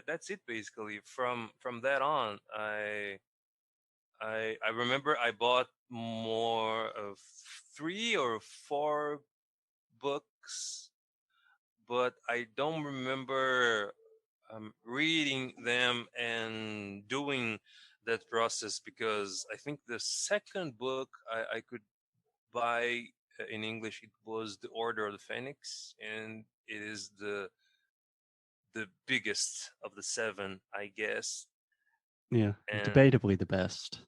that's it basically. From that on, I remember I bought more of 3 or 4 books, but I don't remember reading them and doing that process, because I think the second book I could buy in English, it was The Order of the Phoenix, and it is the biggest of the 7, I guess. Yeah, And debatably the best.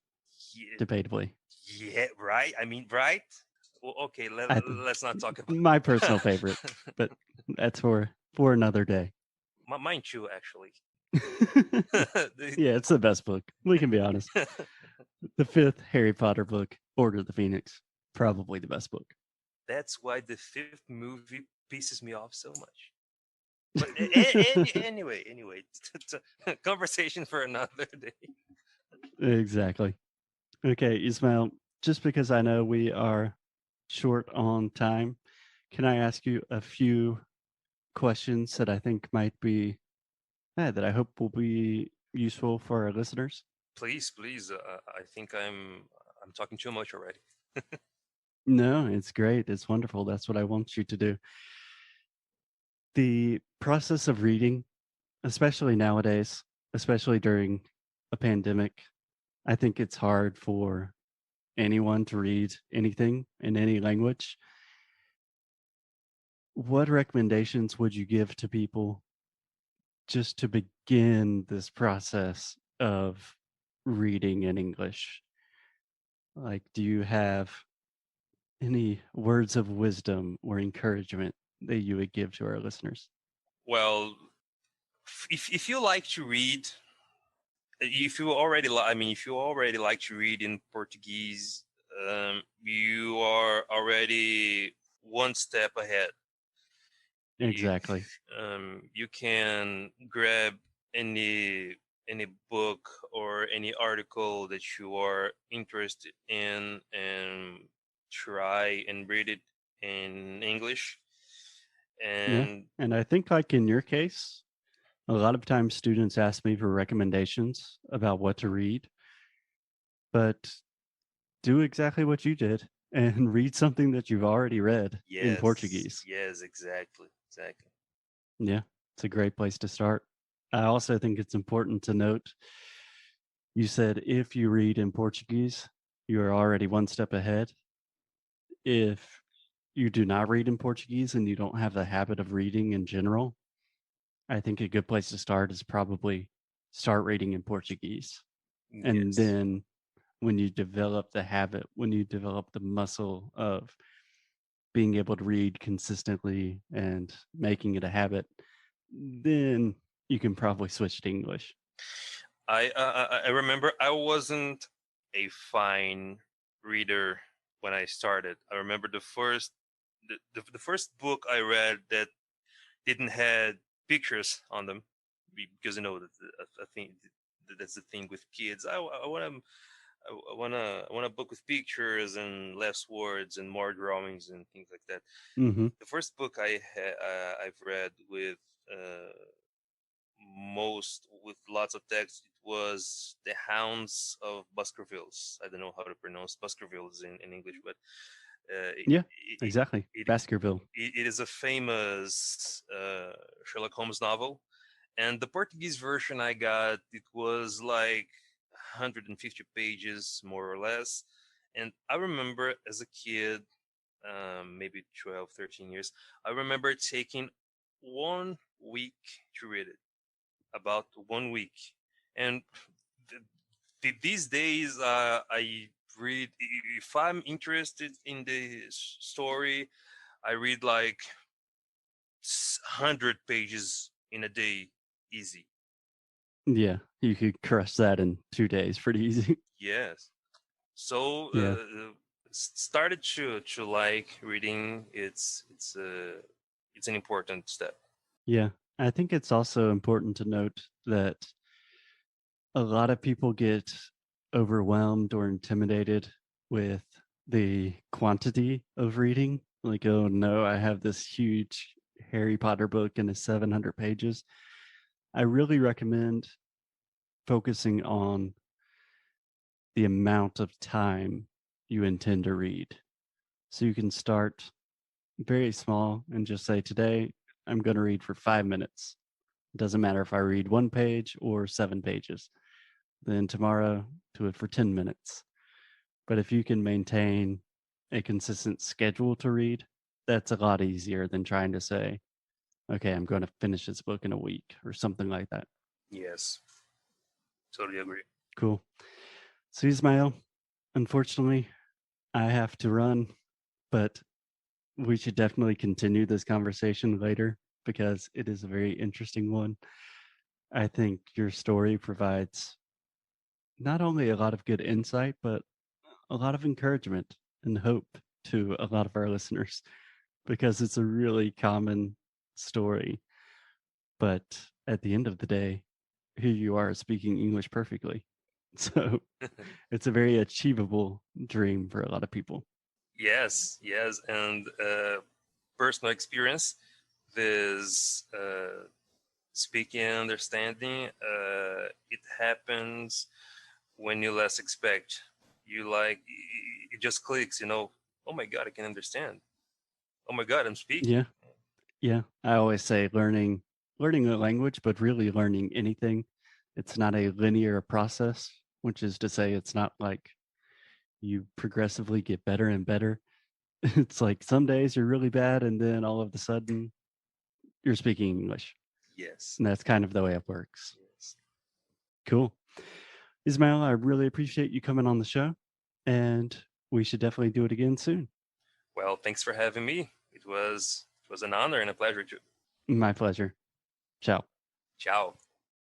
yeah, Debatably. yeah, right. I mean, right. Well, okay, I let's not talk my personal about. favorite, but that's for another day. Mine too, actually. Yeah, it's the best book. We can be honest. The fifth Harry Potter book, Order of the Phoenix, probably the best book. That's why the 5th movie pisses me off so much. But anyway, conversation for another day. Exactly. Okay, Ismael, just because I know we are short on time, can I ask you a few questions that I think might be, that I hope will be useful for our listeners? Please, please. I think I'm talking too much already. No, it's great. It's wonderful. That's what I want you to do. The process of reading, especially nowadays, especially during a pandemic, I think it's hard for anyone to read anything in any language. What recommendations would you give to people just to begin this process of reading in English? Like, do you have any words of wisdom or encouragement that you would give to our listeners? Well, if you like to read, if you already I mean, if you already like to read in Portuguese, you are already one step ahead. You Exactly. you can grab any any book or any article that you are interested in and try and read it in English. Yeah. And And I think, like in your case, a lot of times students ask me for recommendations about what to read, but do exactly what you did and read something that you've already read in yes, Portuguese. yes, exactly. Yeah, it's a great place to start. I also think it's important to note you said if you read in Portuguese, you're already one step ahead. If you do not read in Portuguese and you don't have the habit of reading in general, I think a good place to start is probably start reading in Portuguese. And Yes. then when you develop the habit, when you develop the muscle of being able to read consistently and making it a habit, then you can probably switch to English. I remember I wasn't a fine reader when I started. I remember the first book I read that didn't had pictures on them, because I think that's the thing with kids. I want a book with pictures and less words and more drawings and things like that. Hmm. The first book I've read with uh, with lots of text, it was The Hounds of Baskervilles. I don't know how to pronounce Baskervilles in English, but uh, it, Yeah, it, exactly. it, Baskerville. it is a famous Sherlock Holmes novel. And the Portuguese version I got, it was like 150 pages, more or less. And I remember as a kid, maybe 12, 13 years, I remember taking 1 week to read it, about 1 week. And these days, I read, if I'm interested in the story, I read like 100 pages in a day, easy. Yeah, you could crush that in 2 days pretty easy. Yes. So Yeah. started to like reading. It's an important step. Yeah. I think it's also important to note that a lot of people get overwhelmed or intimidated with the quantity of reading. Like, oh no, I have this huge Harry Potter book and it's 700 pages. I really recommend focusing on the amount of time you intend to read. So you can start very small and just say, today I'm going to read for 5 minutes. It doesn't matter if I read 1 page or 7 pages. Then tomorrow, do it for 10 minutes. But if you can maintain a consistent schedule to read, that's a lot easier than trying to say, okay, I'm going to finish this book in a week or something like that. Yes, totally agree. Cool. So, Ismael, unfortunately, I have to run, but we should definitely continue this conversation later because it is a very interesting one. I think your story provides not only a lot of good insight, but a lot of encouragement and hope to a lot of our listeners because it's a really common story. But at the end of the day, here you are speaking English perfectly. So it's a very achievable dream for a lot of people. Yes, yes, and personal experience, this speaking and understanding, it happens when you less expect. You like it just clicks, you know. Oh my god, I can understand. Oh my god, I'm speaking. Yeah. Yeah. I always say learning a language, but really learning anything. It's not a linear process, which is to say it's not like you progressively get better and better. It's like some days you're really bad and then all of a sudden you're speaking English. Yes. And that's kind of the way it works. Yes. Cool. Ismail, I really appreciate you coming on the show, and we should definitely do it again soon. Well, thanks for having me. It was an honor and a pleasure to. My pleasure. Ciao. Ciao.